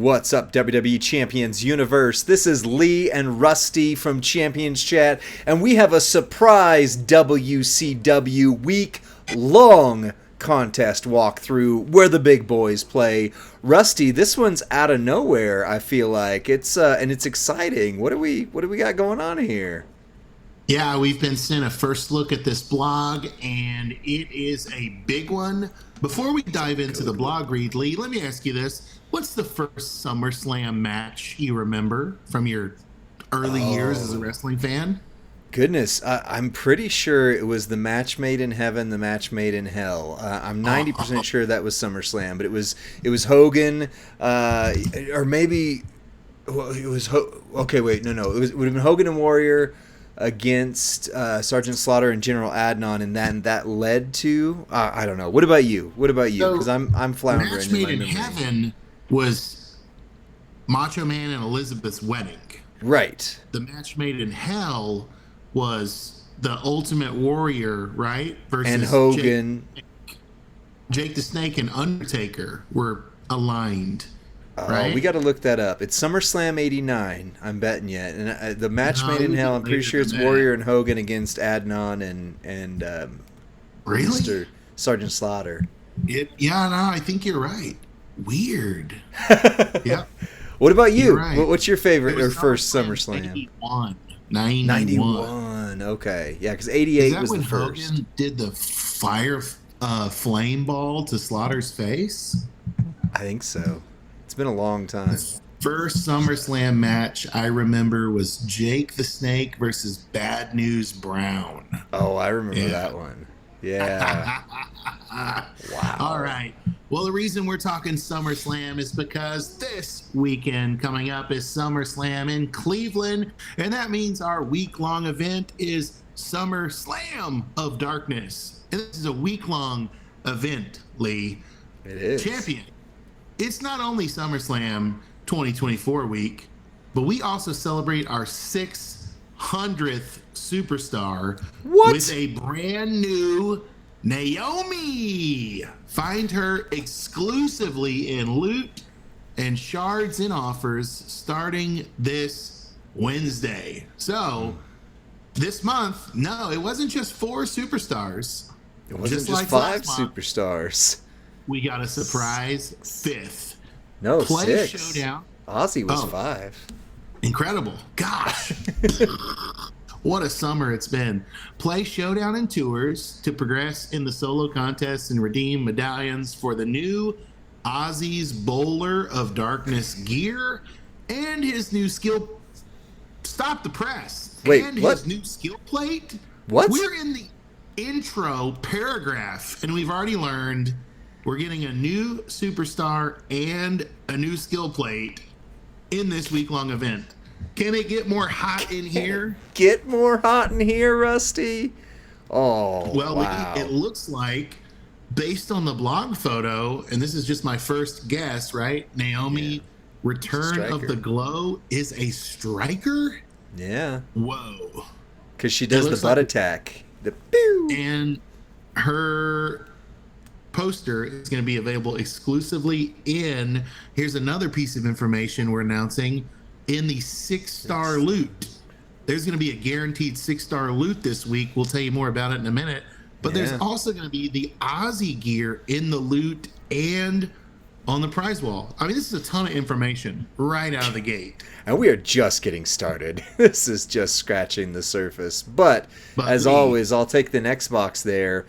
What's up, WWE Champions Universe? This is Lee and Rusty from Champions Chat, and we have a surprise WCW week-long contest walkthrough where the big boys play. Rusty, this one's out of nowhere, I feel like. It's exciting. What do we got going on here? Yeah, we've been sent a first look at this blog, and it is a big one. Before we dive into the blog read, Lee, let me ask you this. What's the first SummerSlam match you remember from your early years as a wrestling fan? Goodness, I'm pretty sure it was the match made in heaven, the match made in hell. I'm 90% sure that was SummerSlam, but it was Hogan, or maybe it was okay. Wait, no, it would have been Hogan and Warrior against Sergeant Slaughter and General Adnan, and then that led to I don't know. What about you? Because I'm floundering. The match made in heaven was Macho Man and Elizabeth's wedding. Right. The match made in hell was the Ultimate Warrior, right? Versus and Hogan. Jake the Snake and Undertaker were aligned. Right? We got to look that up. It's SummerSlam '89. I'm betting you. And the match made in hell. I'm pretty sure it's Warrior and Hogan against Adnan and really? Mr. Sergeant Slaughter. I think you're right. Weird. Yeah. What about you? Right. What's your favorite or first SummerSlam? 91. Okay. Yeah, because 88 was the first. Hogan did the fire flame ball to Slaughter's face? I think so. It's been a long time. The first SummerSlam match I remember was Jake the Snake versus Bad News Brown. Oh, I remember that one. Yeah. Wow. All right. Well, the reason we're talking SummerSlam is because this weekend coming up is SummerSlam in Cleveland, and that means our week-long event is SummerSlam of Darkness. And this is a week-long event, Lee. It is. Champion. It's not only SummerSlam 2024 week, but we also celebrate our 600th superstar with a brand new Naomi. Find her exclusively in Loot and Shards and Offers starting this Wednesday. So this month, no, it wasn't just 4 superstars. It wasn't just 5 superstars. We got a surprise 5th. No, Play 6. Showdown. Ozzy was 5. Incredible. Gosh. What a summer it's been. Play Showdown and Tours to progress in the solo contests and redeem medallions for the new Ozzy's Bowler of Darkness gear and his new skill. Stop the press. Wait, and what? His new skill plate. What? We're in the intro paragraph, and we've already learned we're getting a new superstar and a new skill plate in this week-long event. Can it get more hot in here? Get more hot in here, Rusty? Oh, well, wow. It looks like, based on the blog photo, and this is just my first guess, right? Naomi, Return of the Glow is a striker? Yeah. Whoa. Because she does the butt attack. The pew! And her poster is going to be available exclusively in, here's another piece of information we're announcing, in the 6-star loot. There's going to be a guaranteed 6-star loot this week. We'll tell you more about it in a minute. But there's also going to be the Ozzy gear in the loot and on the prize wall. I mean, this is a ton of information right out of the gate. And we are just getting started. This is just scratching the surface. But as always, I'll take the next box there.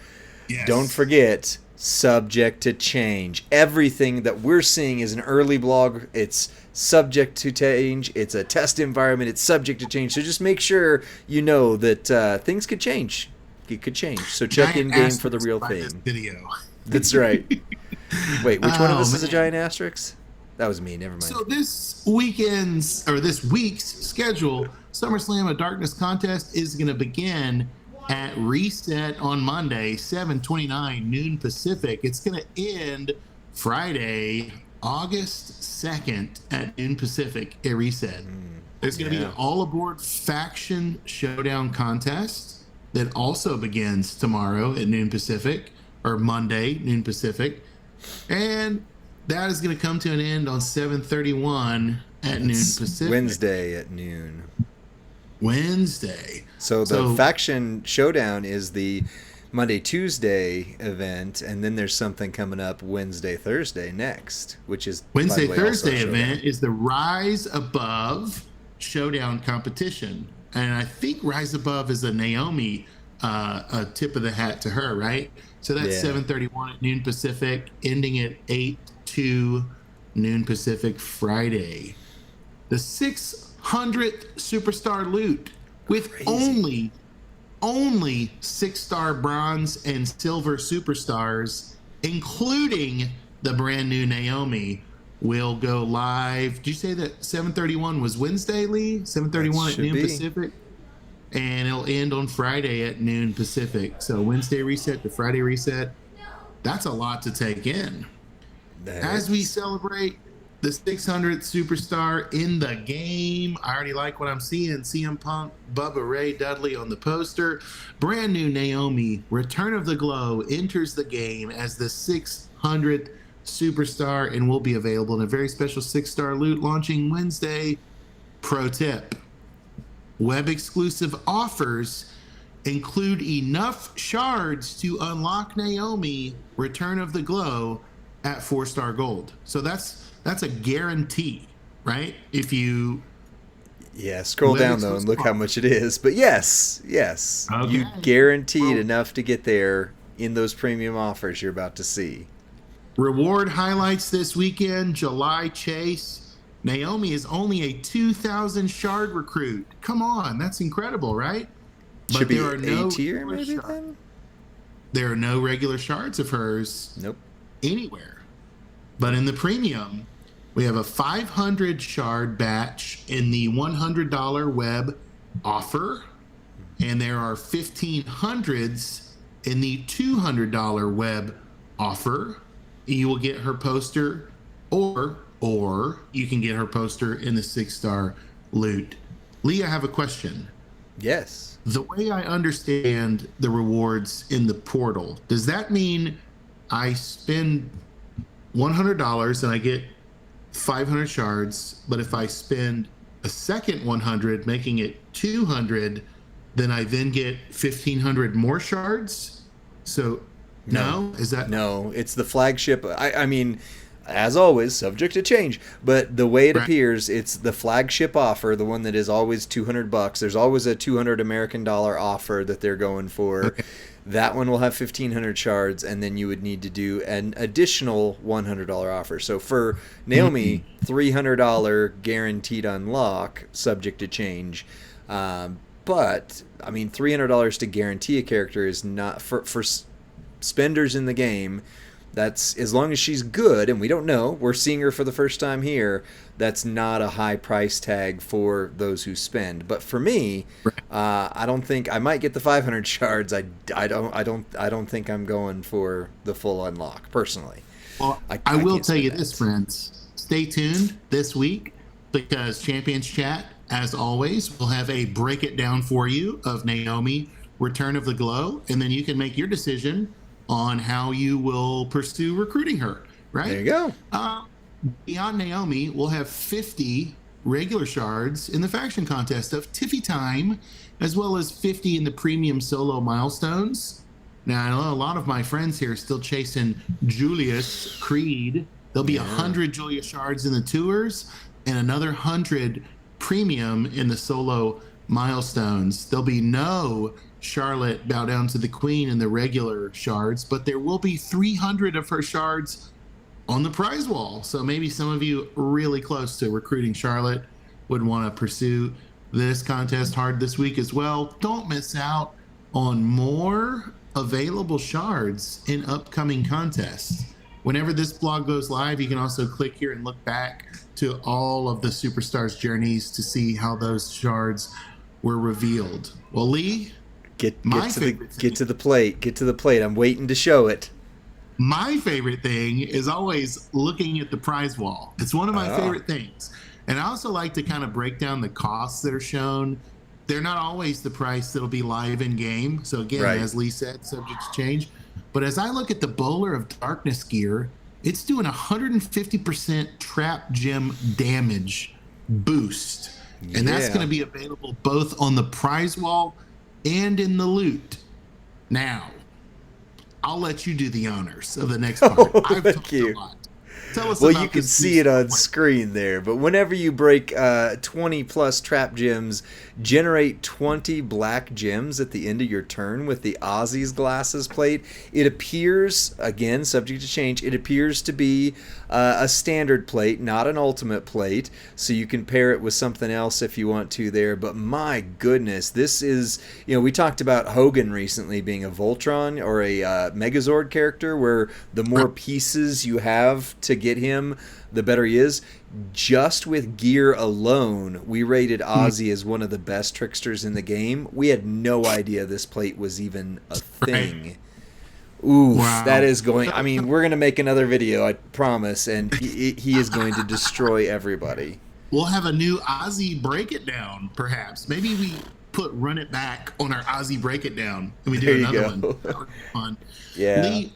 Yes. Don't forget, subject to change. Everything that we're seeing is an early blog. It's subject to change. It's a test environment. It's subject to change. So just make sure you know that things could change. It could change. So check in game for the real thing. Video. That's right. Wait, which one of us is a giant asterisk? That was me. Never mind. So this week's schedule, SummerSlam of Darkness contest is going to begin at Reset on Monday, 7:29 noon Pacific. It's going to end Friday, August 2nd at noon Pacific at Reset. There's going to be an all-aboard faction showdown contest that also begins tomorrow at noon Pacific, or Monday, noon Pacific. And that is going to come to an end on 7/31 at noon It's Pacific. Wednesday at noon. Wednesday. So the So faction showdown is the Monday Tuesday event, and then there's something coming up Wednesday Thursday next, which is, by Wednesday the way, also a Thursday showdown. event is the Rise Above Showdown competition, and I think Rise Above is a Naomi a tip of the hat to her, right? So that's Yeah. 7:31 at noon Pacific, ending at 8 to noon Pacific Friday. The 600th superstar loot with Crazy. only 6-star bronze and silver superstars, including the brand new Naomi, will go live. Did you say that 7:31 was Wednesday, Lee? 7:31 at Should noon be. Pacific? And it'll end on Friday at noon Pacific. So Wednesday reset to Friday reset. That's a lot to take in. As we celebrate the 600th superstar in the game, I already like what I'm seeing. CM Punk, Bubba Ray Dudley on the poster. Brand new Naomi, Return of the Glow, enters the game as the 600th superstar and will be available in a very special 6-star loot launching Wednesday. Pro tip: web exclusive offers include enough shards to unlock Naomi, Return of the Glow, at 4-star gold. So that's a guarantee, right? If you Scroll web down though and look how exclusive much it is. But yes, you Okay. guaranteed Well, enough to get there in those premium offers you're about to see. reward highlights this weekend: July Chase. Naomi is only a 2,000 shard recruit. Come on, that's incredible, right? Should But be there are no A tier regular maybe shards. then? There are no regular shards of hers Nope. anywhere. But in the premium, we have a 500 shard batch in the $100 web offer, and there are 1,500s in the $200 web offer. You will get her poster, or you can get her poster in the 6-star loot. Lee, I have a question. Yes. The way I understand the rewards in the portal, does that mean I spend $100 and I get 500 shards, but if I spend a second 100, making it 200, then I then get 1,500 more shards? So no, is that No, it's the flagship. I mean, as always, subject to change. But the way it right? appears, it's the flagship offer, the one that is always $200. There's always a $200 American dollar offer that they're going for. Okay. That one will have 1,500 shards, and then you would need to do an additional $100 offer. So for Naomi, $300 guaranteed unlock, subject to change. But I mean, $300 to guarantee a character is not for spenders in the game. That's, as long as she's good, and we don't know, we're seeing her for the first time here. That's not a high price tag for those who spend. But for me, I don't think I might get the 500 shards. I don't think I'm going for the full unlock personally. Well, I I will can't tell you spend this, that. friends. Stay tuned this week because Champions Chat, as always, will have a break it down for you of Naomi, Return of the Glow, and then you can make your decision on how you will pursue recruiting her, right? There you go. Beyond Naomi, we'll have 50 regular shards in the faction contest of Tiffy Time, as well as 50 in the premium solo milestones. Now, I know a lot of my friends here are still chasing Julius Creed. There'll be 100 Julia shards in the tours and another 100 premium in the solo milestones. There'll be no Charlotte Bow Down to the Queen in the regular shards, but there will be 300 of her shards on the prize wall. So maybe some of you really close to recruiting Charlotte would want to pursue this contest hard this week as well. Don't miss out on more available shards in upcoming contests. Whenever this blog goes live, you can also click here and look back to all of the superstars' journeys to see how those shards were revealed. Well, Lee, Get to the plate. Get to the plate. I'm waiting to show it. my favorite thing is always looking at the prize wall. It's one of my favorite things. And I also like to kind of break down the costs that are shown. They're not always the price that'll be live in game. So again, Right. as Lee said, subject to change. But as I look at the Bowler of Darkness gear, it's doing 150% trap gem damage boost. And that's going to be available both on the prize wall and in the loot. Now, I'll let you do the honors of the next part. I've talked a lot. Tell us well, about you can this see it on plate. screen there, but whenever you break 20 plus trap gems, generate 20 black gems at the end of your turn with the Ozzy's Glasses plate. It appears, again, subject to change, it appears to be a standard plate, not an ultimate plate, so you can pair it with something else if you want to there, but my goodness, this is, we talked about Hogan recently being a Voltron or a Megazord character, where the more pieces you have to get him, the better he is. Just with gear alone, we rated Ozzy as one of the best tricksters in the game. We had no idea this plate was even a thing. Ooh, that is going... I mean, we're going to make another video, I promise, and he is going to destroy everybody. We'll have a new Ozzy Break It Down, perhaps. Maybe we Run It Back on our Ozzy Break It Down, and we do another one. That would be fun. Yeah. Lee,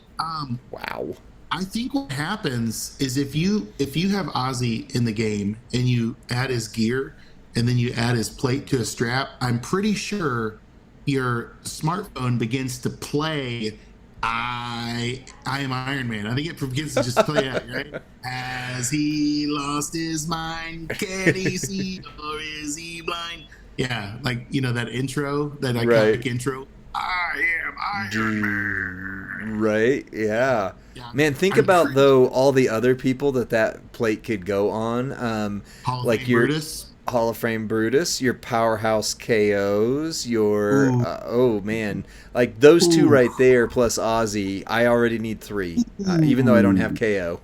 wow. I think what happens is if you have Ozzy in the game and you add his gear and then you add his plate to a strap, I'm pretty sure your smartphone begins to play I Am Iron Man. I think it begins to just play out, right? As he lost his mind, can he see or is he blind? Yeah, like, that intro, that iconic intro. I am Iron Man. Right, yeah. Man, think about, though, all the other people that plate could go on. Hall of Fame Brutus. Hall of Fame Brutus, your Powerhouse KOs, your... oh, man. Like, those two right there, plus Ozzy, I already need 3, even though I don't have KO.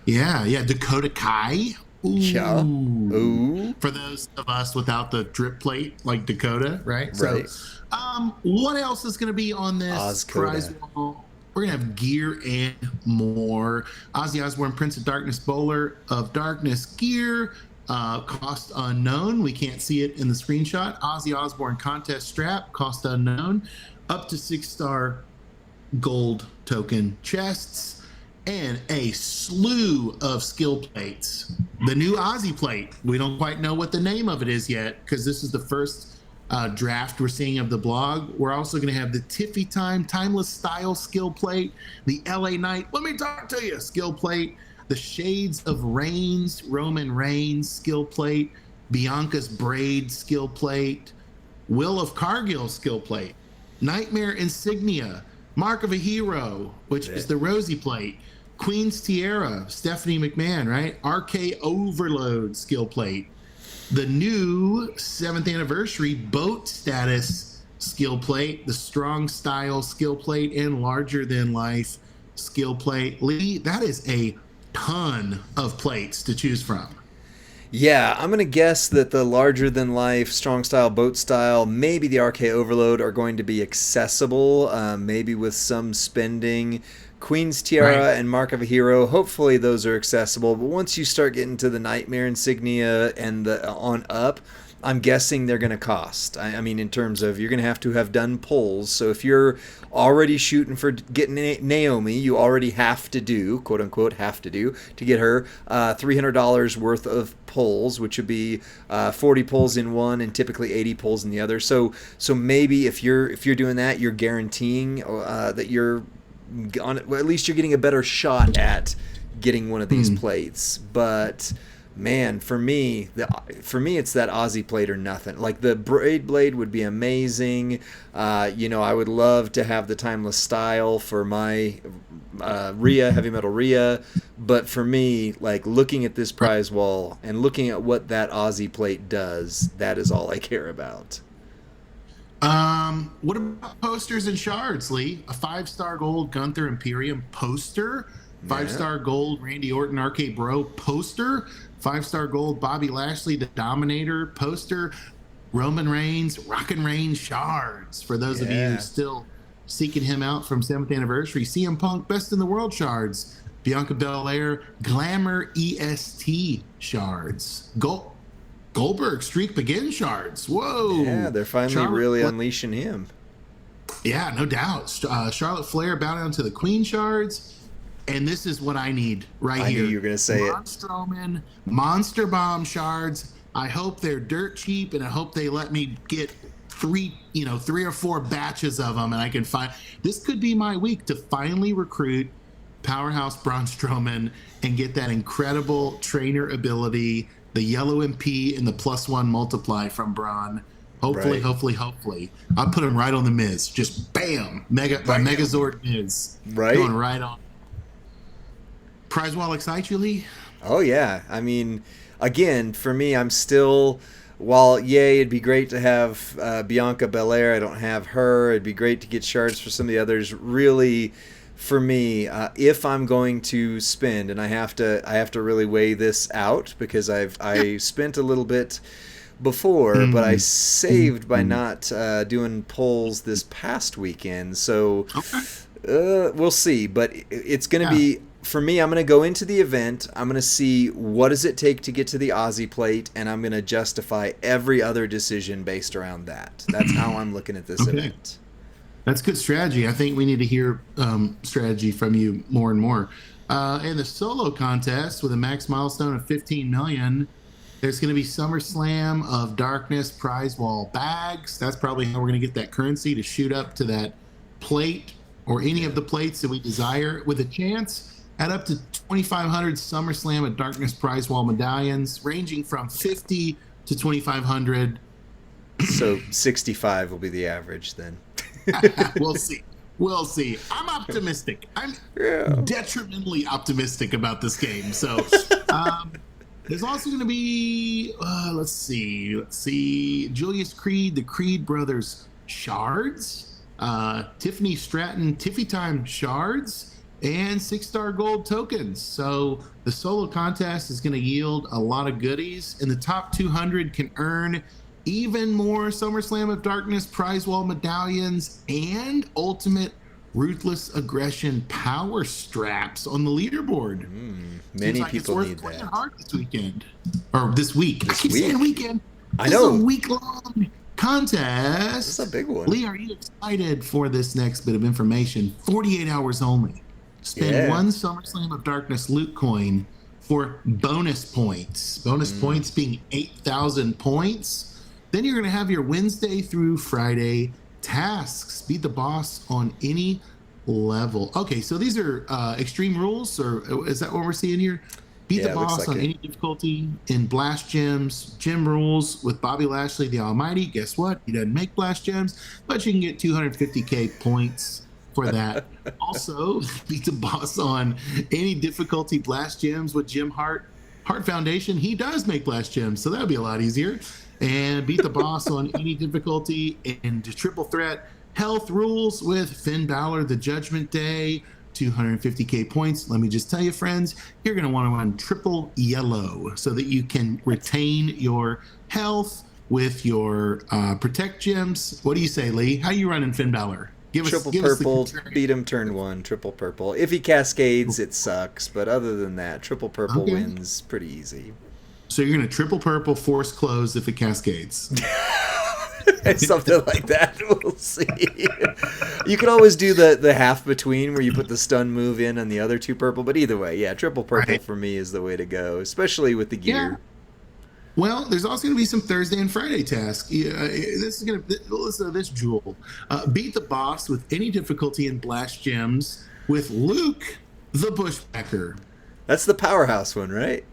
Yeah. Dakota Kai. Ooh. Yeah. Ooh. For those of us without the drip plate, like Dakota, right? Right. So, what else is going to be on this prize wall? We're going to have gear and more. Ozzy Osbourne, Prince of Darkness, Bowler of Darkness gear. Cost unknown. We can't see it in the screenshot. Ozzy Osbourne contest strap, cost unknown. Up to 6-star gold token chests. And a slew of skill plates. The new Ozzy plate. We don't quite know what the name of it is yet, because this is the first draft we're seeing of the blog. We're also going to have the Tiffy Time Timeless Style skill plate, the LA Knight Let Me Talk to You skill plate, the Shades of Reigns Roman Reigns skill plate, Bianca's Braid skill plate, Will of Cargill skill plate, Nightmare Insignia, Mark of a Hero, which is the Rosie plate, Queen's Tiara, Stephanie McMahon, right? RK Overload skill plate, the new 7th anniversary boat status skill plate, the Strong Style skill plate, and Larger Than Life skill plate. Lee, that is a ton of plates to choose from. Yeah, I'm going to guess that the Larger Than Life, Strong Style, Boat Style, maybe the RK Overload are going to be accessible, maybe with some spending. Queen's Tiara and Mark of a Hero, hopefully those are accessible, but once you start getting to the Nightmare Insignia and the on up, I'm guessing they're going to cost. I mean, in terms of, you're going to have done pulls. So if you're already shooting for getting Naomi, you already have to do, quote unquote, to get her $300 worth of pulls, which would be 40 pulls in one and typically 80 pulls in the other. So maybe if you're doing that, you're guaranteeing that you're on, well, at least you're getting a better shot at getting one of these plates. But man, for me, it's that Ozzy plate or nothing. Like, the Braid Blade would be amazing. I would love to have the Timeless Style for my Rhea, Heavy Metal Rhea. But for me, like, looking at this prize wall and looking at what that Ozzy plate does, that is all I care about. What about posters and shards, Lee? A 5-star gold Gunther Imperium poster, 5-star gold Randy Orton RK Bro poster, 5-star gold Bobby Lashley the Dominator poster, Roman Reigns Rockin' Reigns shards for those of you still seeking him out from 7th anniversary, CM Punk Best in the World shards, Bianca Belair Glamour EST shards, Goldberg Streak Begin shards. Whoa. Yeah, they're finally really unleashing him. Yeah, no doubt. Charlotte Flair Bow Down to the Queen shards. and this is what I need right I here. knew you were going to say Braun Strowman, Monster Bomb shards. I hope they're dirt cheap, and I hope they let me get three or four batches of them, and I can find. This could be my week to finally recruit Powerhouse Braun Strowman and get that incredible trainer ability, the yellow MP and the +1 multiply from Braun. Hopefully, hopefully. I'll put him right on the Miz. Just bam! Megazord Miz. Right. Going right on. Prize wall excite you, Lee? Oh, yeah. I mean, again, for me, I'm still... While, yay, it'd be great to have Bianca Belair, I don't have her. It'd be great to get shards for some of the others. Really, for me, if I'm going to spend, and I have to really weigh this out because I spent a little bit before, but I saved by not doing polls this past weekend. So we'll see. But it's going to be, for me, I'm going to go into the event. I'm going to see what does it take to get to the Ozzy plate, and I'm going to justify every other decision based around that. That's how I'm looking at this event. That's good strategy. I think we need to hear strategy from you more and more. In the solo contest with a max milestone of 15 million, there's going to be SummerSlam of Darkness prize wall bags. That's probably how we're going to get that currency to shoot up to that plate or any of the plates that we desire, with a chance at up to 2,500 SummerSlam of Darkness prize wall medallions, ranging from 50 to 2,500. So 65 will be the average then. We'll see. We'll see. I'm optimistic. I'm detrimentally optimistic about this game. So there's also going to be, let's see, Julius Creed, the Creed brothers shards, Tiffany Stratton, Tiffy Time shards, and 6-star gold tokens. So the solo contest is going to yield a lot of goodies, and the top 200 can earn even more SummerSlam of Darkness prize wall medallions and ultimate ruthless aggression power straps on the leaderboard. Many people need that. Hard this weekend or this week. I keep saying weekend. I know. This is a week-long contest. It's a big one. Lee, are you excited for this next bit of information? 48 hours only. Spend one SummerSlam of Darkness loot coin for bonus points. Bonus points being 8,000 points. Then you're going to have your Wednesday through Friday tasks. Beat the boss on any level. Okay, so these are extreme rules, or is that what we're seeing here? Beat the boss on any difficulty in Blast Gems. Gem rules with Bobby Lashley, the Almighty. Guess what? He doesn't make Blast Gems, but you can get 250k points for that. Also, beat the boss on any difficulty Blast Gems with Jim Hart. Hart Foundation, he does make Blast Gems, so that'll be a lot easier. And beat the boss on any difficulty in the triple threat health rules with Finn Balor, the Judgment Day, 250k points. Let me just tell you, friends, you're going to want to run triple yellow so that you can retain your health with your protect gems. What do you say, Lee? How you running Finn Balor? Triple purple, beat him turn one, triple purple. If he cascades, it sucks, but other than that, triple purple wins pretty easy. So you're going to triple purple, force close if it cascades. Something like that. We'll see. You can always do the half between where you put the stun move in on the other two purple, but either way, triple purple for me is the way to go, especially with the gear. Yeah. Well, there's also going to be some Thursday and Friday tasks. This is going to listen to this jewel. Beat the boss with any difficulty in Blast Gems with Luke the Bushwhacker. That's the powerhouse one, right?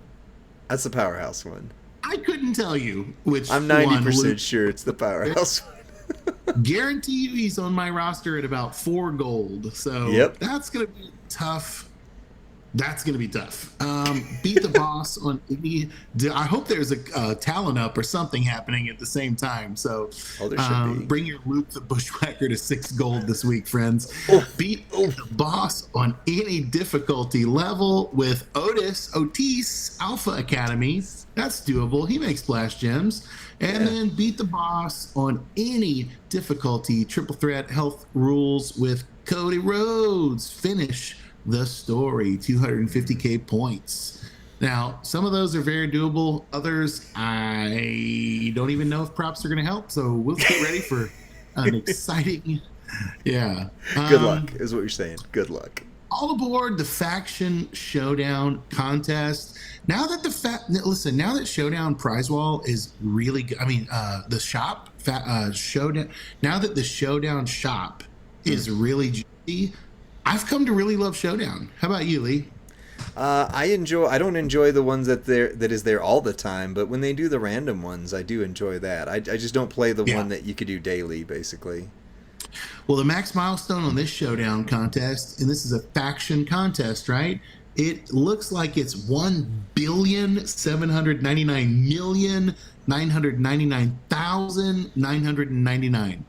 That's the powerhouse one. I couldn't tell you which. I'm 90% sure it's the powerhouse one. Guarantee you he's on my roster at about 4 gold. So that's going to be tough. That's going to be tough. Beat the boss on any. I hope there's a talent up or something happening at the same time. So there should be. Bring your Luke the Bushwhacker to 6 gold this week, friends. Beat the boss on any difficulty level with Otis Alpha Academy. That's doable. He makes Blast Gems. And then beat the boss on any difficulty triple threat health rules with Cody Rhodes. Finish the story, 250k points. Now, some of those are very doable. Others, I don't even know if props are going to help. So we'll get ready for an exciting, Good luck is what you're saying. Good luck. all aboard the Faction Showdown contest. Now that now that Showdown prize wall is really good. I mean, the Showdown. Now that the Showdown shop is really juicy, I've come to really love Showdown. How about you, Lee? I don't enjoy the ones that is there all the time, but when they do the random ones, I do enjoy that. I just don't play the one that you could do daily, basically. Well, the max milestone on this Showdown contest, and this is a faction contest, right? It looks like it's 1,799,999,999.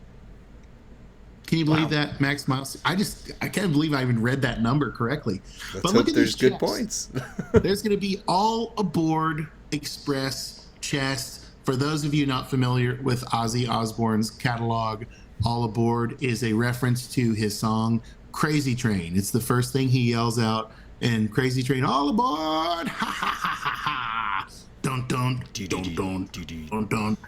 Can you believe that, Max Miles? I can't believe I even read that number correctly. Let's hope there's good points. There's going to be all aboard Express chest. For those of you not familiar with Ozzy Osbourne's catalog, all aboard is a reference to his song Crazy Train. It's the first thing he yells out in Crazy Train, all aboard! Ha ha ha ha ha! Dun dun dun dun dun dun.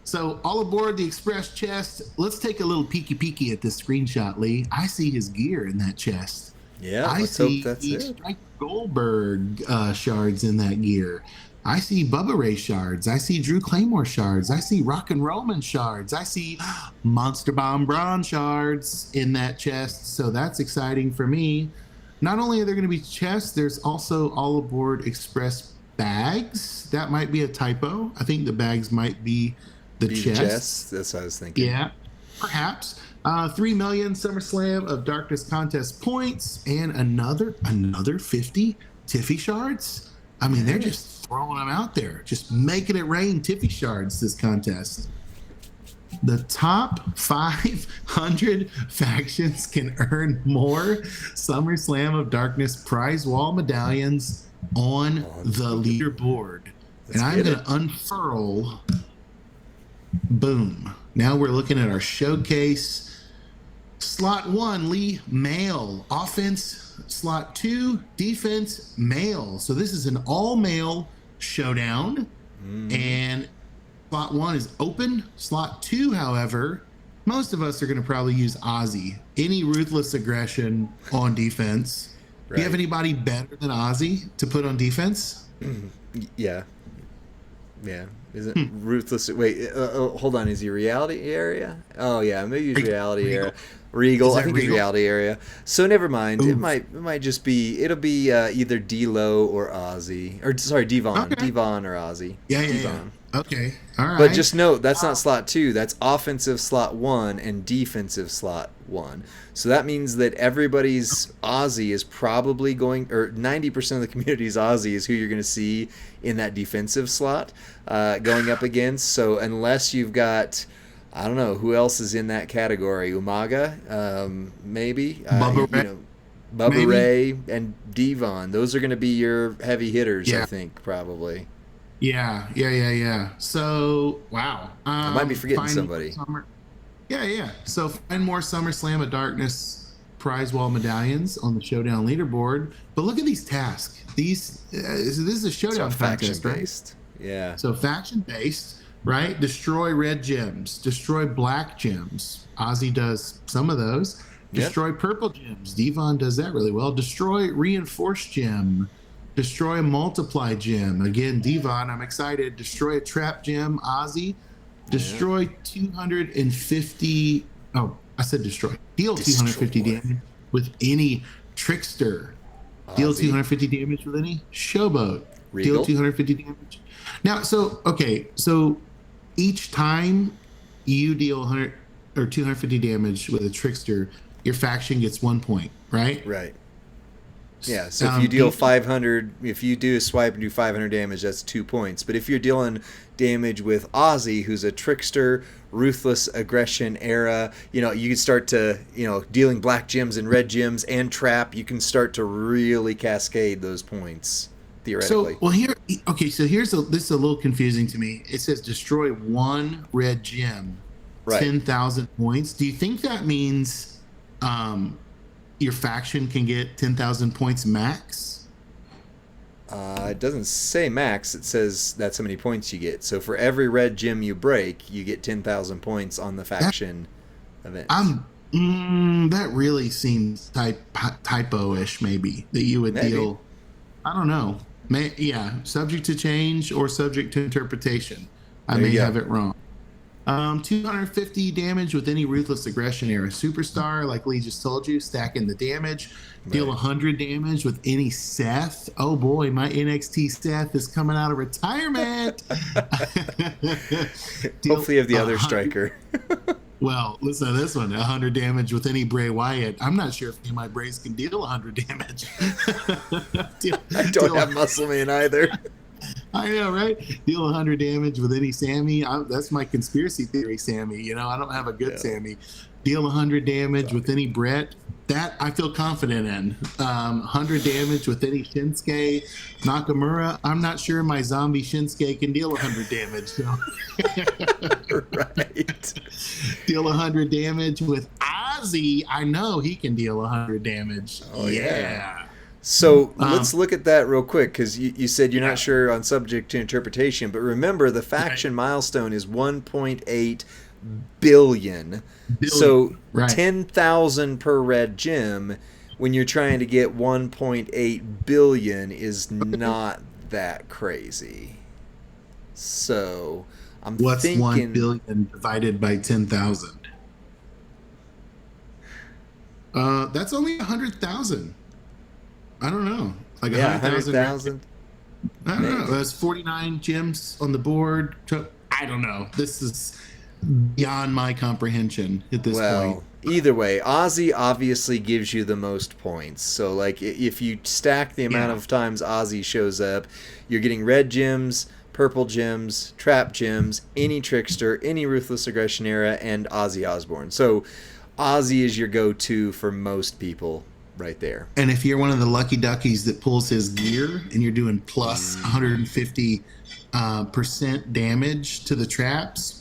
So, all aboard the Express chest. Let's take a little peeky at this screenshot, Lee. I see his gear in that chest. Yeah, let's hope that's it. Strike Goldberg shards in that gear. I see Bubba Ray shards. I see Drew Claymore shards. I see Rock and Roman shards. I see Monster Bomb Braun shards in that chest. So that's exciting for me. Not only are there going to be chests, there's also all aboard Express bags. That might be a typo. I think the bags might be the chests. That's what I was thinking. Yeah, perhaps. 3 million SummerSlam of Darkness contest points and another 50 Tiffy shards. I mean, they're just throwing them out there, just making it rain Tiffy shards this contest. The top 500 factions can earn more SummerSlam of Darkness prize wall medallions on the leaderboard. And I'm going to unfurl. Boom. Now we're looking at our showcase. Slot 1, Lee, male. Offense. Slot 2, defense, male. So this is an all-male showdown. And slot 1 is open. Slot 2, however, most of us are going to probably use Ozzy. Any ruthless aggression on defense. Right. Do you have anybody better than Ozzy to put on defense? Yeah. Yeah. Isn't ruthless? Wait, hold on. Is he reality area? Oh yeah, maybe he's reality area. Regal. I think he's reality area. So never mind. Oof. It might just be. It'll be either D-Lo or Ozzy, or sorry, Devon. Okay. Devon or Ozzy. Yeah. Devon. Okay. All right. But just note that's not slot 2. That's offensive slot 1 and defensive slot 1. So that means that everybody's Ozzy is probably going, or 90% of the community's Ozzy is who you're going to see in that defensive slot going up against. So unless you've got, I don't know, who else is in that category? Umaga, maybe. Bubba Ray and Devon. Those are going to be your heavy hitters, I think, probably. Yeah. So, wow. I might be forgetting somebody. Yeah. So find more SummerSlam of Darkness prize wall medallions on the Showdown leaderboard. But look at these tasks. This is a Showdown contest, right? Based. Yeah. So faction based, right? Destroy red gems. Destroy black gems. Ozzy does some of those. Destroy purple gems. Devon does that really well. Destroy reinforced gem. Destroy a multiply gem. Again, Devon, I'm excited. Destroy a trap gem. Ozzy. Destroy 250. Oh, I said destroy. Deal 250 damage with any trickster. Ozzy. Deal 250 damage with any showboat. Regal. Deal 250 damage. Now, so each time you deal 100 or 250 damage with a trickster, your faction gets 1 point, right? Right. Yeah, so if you deal 500, if you do a swipe and do 500 damage, that's 2 points. But if you're dealing damage with Ozzy, who's a trickster, ruthless aggression era, you can start to, dealing black gems and red gems and trap, you can start to really cascade those points, theoretically. So this is a little confusing to me. It says destroy 1 red gem, 10,000 points. Do you think that means your faction can get 10,000 points max? It doesn't say max. It says that's how many points you get. So for every red gem you break, you get 10,000 points on the faction event. That really seems typo-ish, maybe that you would Maybe. deal. I don't know. Yeah, subject to change or subject to interpretation. I There you may go. have it wrong. 250 damage with any ruthless aggression era superstar, like Lee just told you, stacking the damage. Deal Right. 100 damage with any Seth. Oh boy, my NXT Seth is coming out of retirement. Deal Hopefully you have the other 100. striker. Well, listen to this one: 100 damage with any Bray Wyatt. I'm not sure if any of my Brays can deal 100 damage. deal, I don't deal have Muscle Man either. I know, right? Deal 100 damage with any Sammy. That's my conspiracy theory, Sammy. I don't have a good Yeah. Sammy. Deal 100 damage with any Brett. That I feel confident in. 100 damage with any Shinsuke Nakamura. I'm not sure my zombie Shinsuke can deal 100 damage. So. Right. Deal 100 damage with Ozzy. I know he can deal 100 damage. Oh, yeah. So let's look at that real quick, because you said you're Yeah. not sure on subject to interpretation, but remember the faction milestone is 1.8 billion. So Right. 10,000 per red gem when you're trying to get 1.8 billion is not that crazy. So I'm What's 1 thinking billion divided by 10,000? That's only 100,000. I don't know. Like yeah, 100,000. 100,000. I don't know. Maybe. That's 49 gems on the board. I don't know. This is beyond my comprehension at this Well, point. either way, Ozzy obviously gives you the most points. So, like, if you stack the amount Yeah. of times Ozzy shows up, you're getting red gems, purple gems, trap gems, any trickster, any ruthless aggression era, and Ozzy Osbourne. So, Ozzy is your go-to for most people, right there. And if you're one of the lucky duckies that pulls his gear and you're doing plus 150 percent damage to the traps,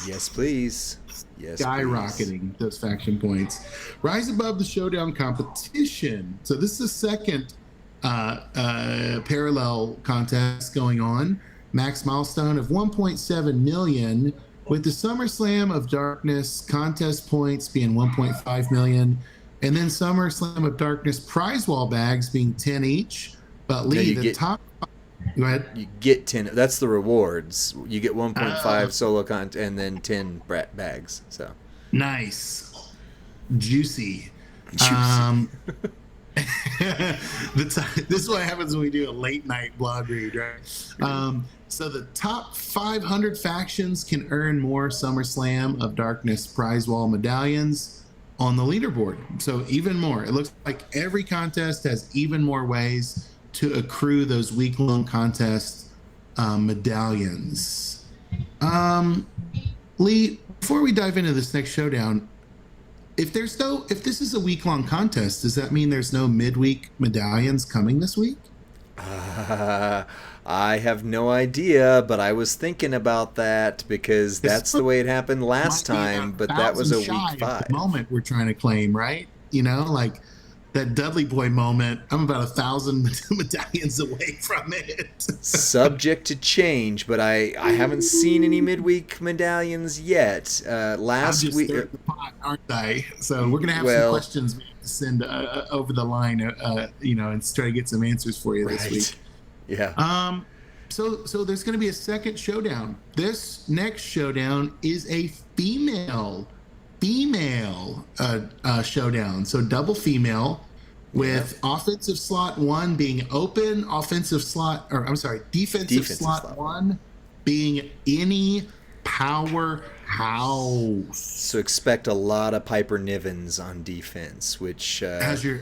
Yes, please. Yes, skyrocketing those faction points. Rise above the showdown competition. So this is the second parallel contest going on. Max milestone of 1.7 million, with the SummerSlam of Darkness contest points being 1.5 million, and then SummerSlam of Darkness prize wall bags being 10 each. But Lee, the top. Go ahead. You get 10. That's the rewards. You get 1.5 solo content and then 10 bags. So Nice. Juicy. Juicy. This is what happens when we do a late night blog read, right? So the top 500 factions can earn more SummerSlam of Darkness prize wall medallions on the leaderboard. So even more. It looks like every contest has even more ways to accrue those week-long contest medallions. Lee, before we dive into this next showdown, if this is a week-long contest, does that mean there's no midweek medallions coming this week? I have no idea, but I was thinking about that because that's the way it happened last time, but that was a week 5. The moment we're trying to claim, right? Like that Dudley Boy moment. I'm about 1,000 medallions away from it. Subject to change, but I haven't seen any midweek medallions yet. Last I'm just week, stirring the pot, aren't I? So we're gonna have some questions we have to send over the line, and try to get some answers for you this week. Yeah. So there's going to be a second showdown. This next showdown is a female showdown. So double female with offensive slot 1 being open, defensive slot 1 being any powerhouse. So expect a lot of Piper Nivens on defense, which How's your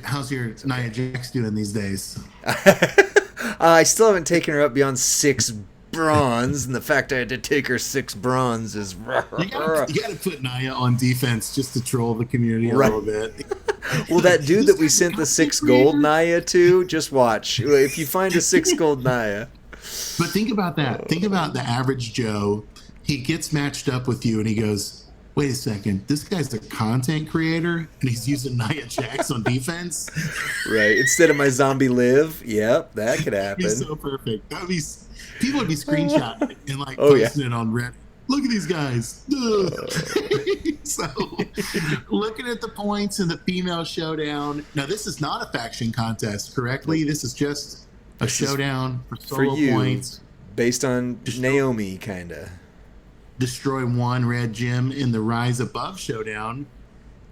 Nia Jax doing these days? I still haven't taken her up beyond 6 bronze, and the fact I had to take her 6 bronze is you gotta put Nia on defense just to troll the community a little bit. Well, that dude that we sent the 6 gold Nia to, just watch. If you find a 6 gold Nia. But think about that. Think about the average Joe. He gets matched up with you and he goes, wait a second, this guy's a content creator and he's using Nia Jax on defense? Right. Instead of my zombie live. Yep, that could happen. He's so perfect. People would be screenshotting it and posting it on Reddit. Look at these guys. So, looking at the points in the female showdown. Now, this is not a faction contest, correctly? This is just a showdown for solo points. Based on Naomi, kind of. Destroy one red gem in the Rise Above showdown.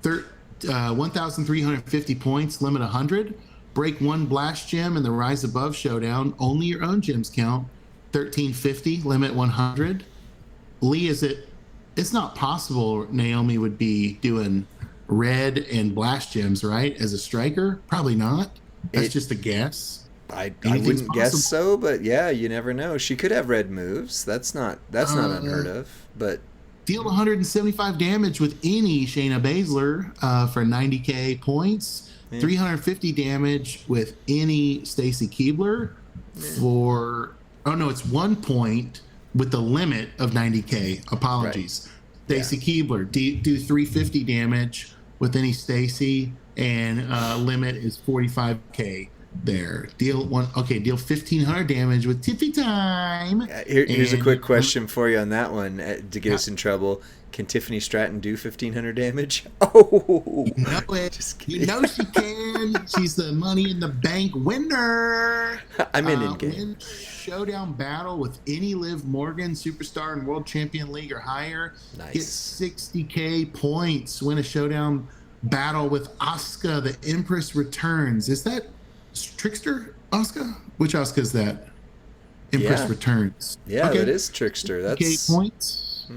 1,350 points, limit 100. Break one blast gem in the Rise Above showdown. Only your own gems count. 1,350, limit 100. Lee, it's not possible Naomi would be doing red and blast gems, right? As a striker? Probably not. That's just a guess. I wouldn't guess so, but yeah, you never know. She could have red moves. That's not unheard of. But deal 175 damage with any Shayna Baszler for 90k points. 350 damage with any Stacy Keibler for it's 1 point with the limit of 90k. Apologies. Right. Stacy Keibler do 350 damage with any Stacy, and limit is 45k. There, deal 1,500 damage with Tiffy Time. Here's a quick question for you on that one to get us in trouble. Can Tiffany Stratton do 1,500 damage? Oh, you know she can. She's the Money in the Bank winner. I'm in game. Win showdown battle with any Liv Morgan superstar in World Champion League or higher. Nice. Get 60k points. Win a showdown battle with Asuka. The Empress returns. Is that Trickster Asuka? Which Asuka is that? Empress returns. Yeah, that is Trickster. That's 8 points.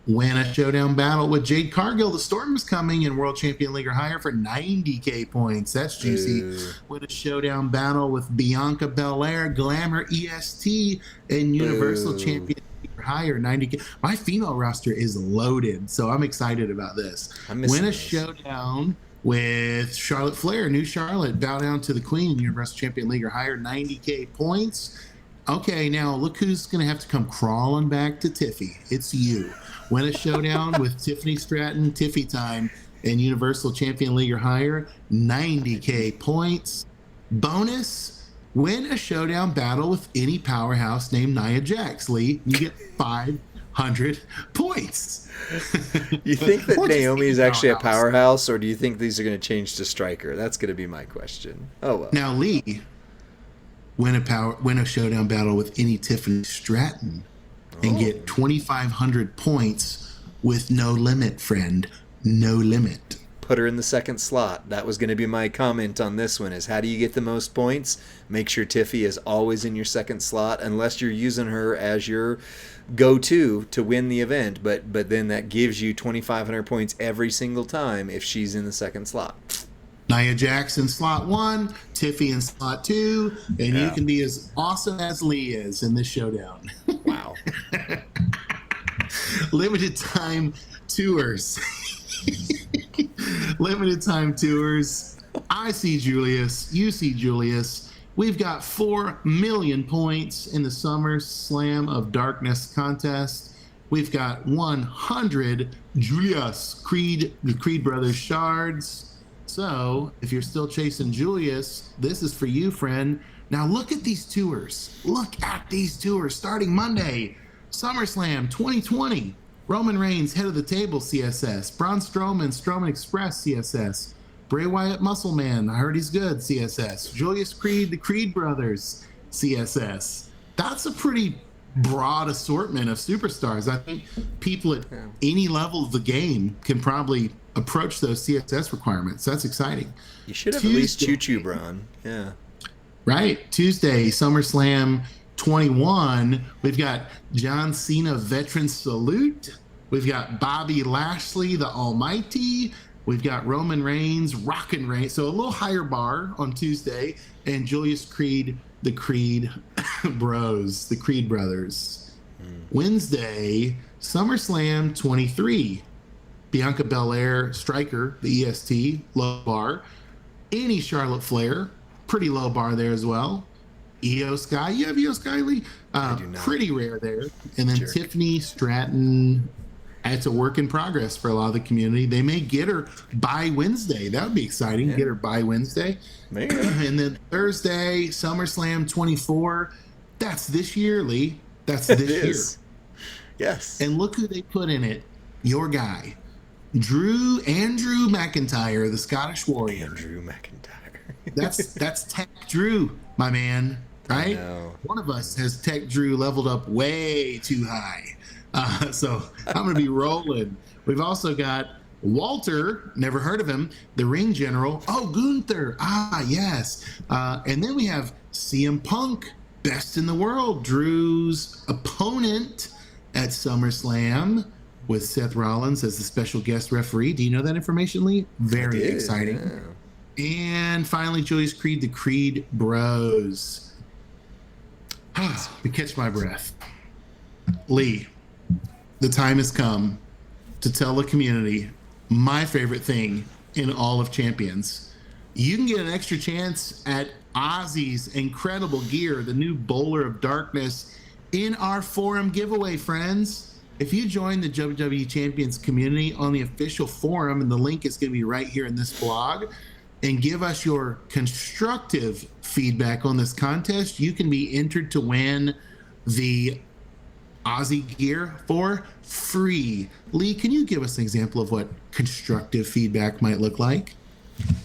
Win a showdown battle with Jade Cargill. The Storm is coming in World Champion League or higher for 90k points. That's juicy. Win a showdown battle with Bianca Belair, Glamour EST, and Universal Champion League or higher, 90k. My female roster is loaded, so I'm excited about this. Win a showdown with Charlotte Flair, New Charlotte, bow down to the Queen in Universal Champion League or higher, 90k points. Okay, now look who's going to have to come crawling back to Tiffy. It's you. Win a showdown with Tiffany Stratton, Tiffy Time, and Universal Champion League or higher, 90k points. Bonus, win a showdown battle with any powerhouse named Nia Jax. Lee, you get 500 points. You think that Naomi is actually a powerhouse, or do you think these are going to change to striker? That's going to be my question. Oh well. Now Lee, win a showdown battle with any Tiffany Stratton and get 2,500 points with no limit, friend. No limit. Put her in the second slot. That was going to be my comment on this one, is how do you get the most points? Make sure Tiffy is always in your second slot, unless you're using her as your go-to to win the event, but then that gives you 2,500 points every single time if she's in the second slot. Nia Jax in slot 1, Tiffy in slot 2, and you can be as awesome as Lee is in this showdown. Wow. Limited time tours. Limited time tours. I see Julius. You see Julius. We've got 4 million points in the Summer Slam of Darkness contest. We've got 100 Julius the Creed Brothers shards. So, if you're still chasing Julius, this is for you, friend. Now, look at these tours. Look at these tours starting Monday. SummerSlam 2020. Roman Reigns, head of the table, CSS. Braun Strowman, Strowman Express, CSS. Bray Wyatt, Muscle Man, I heard he's good, CSS. Julius Creed, the Creed Brothers, CSS. That's a pretty broad assortment of superstars. I think people at any level of the game can probably approach those CSS requirements. That's exciting. You should have at least Choo-Choo Braun. Yeah. Right. Tuesday, SummerSlam 21. We've got John Cena Veteran Salute. We've got Bobby Lashley, the Almighty. We've got Roman Reigns, Rockin' Reigns. So a little higher bar on Tuesday. And Julius Creed, the Creed Bros, the Creed Brothers. Wednesday, SummerSlam 23. Bianca Belair, Striker, the EST, low bar. Any Charlotte Flair, pretty low bar there as well. Io Sky, you have Io Sky, Lee? I do not. Pretty rare there. And then Tiffany Stratton, it's a work in progress for a lot of the community. They may get her by Wednesday. That would be exciting. Get her by Wednesday. Maybe. And then Thursday, SummerSlam 24. That's this year, Lee. That's this year. Yes. And look who they put in it. Your guy, Andrew McIntyre, the Scottish Warrior. Andrew McIntyre. That's Tech Drew, my man. I Right? know. One of us has Tech Drew leveled up way too high. So I'm going to be rolling. We've also got Walter, never heard of him, the ring general. Oh, Gunther. Yes. And then we have CM Punk, best in the world, Drew's opponent at SummerSlam with Seth Rollins as the special guest referee. Do you know that information, Lee? Very exciting. Yeah. And finally, Julius Creed, the Creed Bros. To catch my breath. Lee, the time has come to tell the community my favorite thing in all of Champions. You can get an extra chance at Ozzy's incredible gear, the new Bowler of Darkness, in our forum giveaway, friends. If you join the WWE Champions community on the official forum, and the link is going to be right here in this blog, and give us your constructive feedback on this contest, you can be entered to win the Ozzy gear for free. Lee, can you give us an example of what constructive feedback might look like?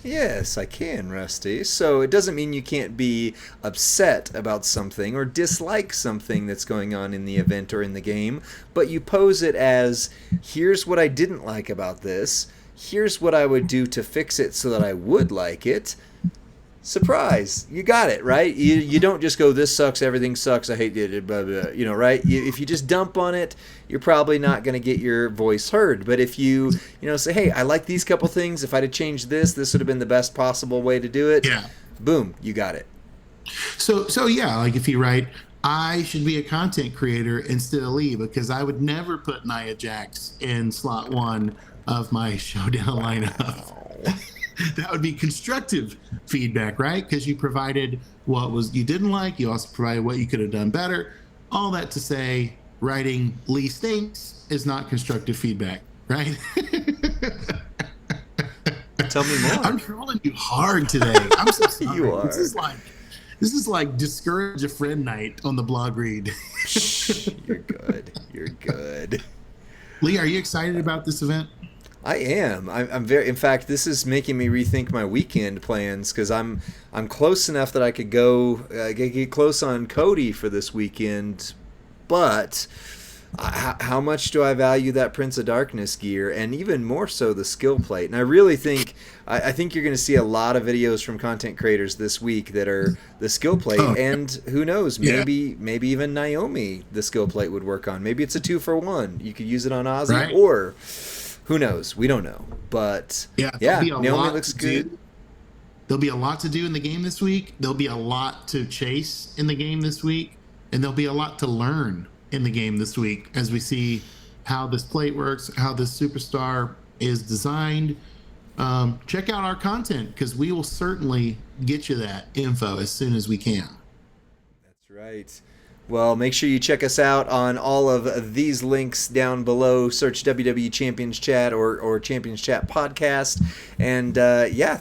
Yes, I can, Rusty. So it doesn't mean you can't be upset about something or dislike something that's going on in the event or in the game, but you pose it as, here's what I didn't like about this, here's what I would do to fix it so that I would like it. Surprise, you got it, right? You don't just go, this sucks, everything sucks, I hate it, blah, blah, right? If you just dump on it, you're probably not going to get your voice heard. But if you say, hey, I like these couple things, if I'd have changed this would have been the best possible way to do it. Yeah. Boom, you got it. So yeah, like if you write, I should be a content creator instead of Lee, because I would never put Nia Jax in slot 1 of my showdown lineup. That would be constructive feedback, right? Because you provided what you didn't like. You also provided what you could have done better. All that to say, writing Lee stinks is not constructive feedback, right? Tell me more. I'm trolling you hard today. I'm so sorry. You are. This is like discourage a friend night on the blog read. You're good. You're good. Lee, are you excited about this event? I am. I'm very. In fact, this is making me rethink my weekend plans because I'm close enough that I could go get close on Cody for this weekend, but how much do I value that Prince of Darkness gear, and even more so the skill plate? And I really think I think you're going to see a lot of videos from content creators this week that are the skill plate, and who knows, maybe even Naomi the skill plate would work on. Maybe it's a 2-for-1. You could use it on Ozzy, right? Or who knows? We don't know. But yeah, Naomi looks good. There'll be a lot to do in the game this week. There'll be a lot to chase in the game this week. And there'll be a lot to learn in the game this week as we see how this plate works, how this superstar is designed. Check out our content because we will certainly get you that info as soon as we can. That's right. Well, make sure you check us out on all of these links down below. Search WWE Champions Chat or Champions Chat Podcast. And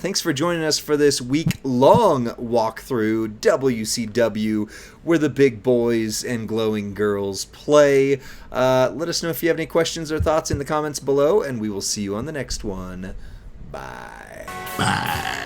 thanks for joining us for this week-long walkthrough WCW, where the big boys and glowing girls play. Let us know if you have any questions or thoughts in the comments below, and we will see you on the next one. Bye. Bye.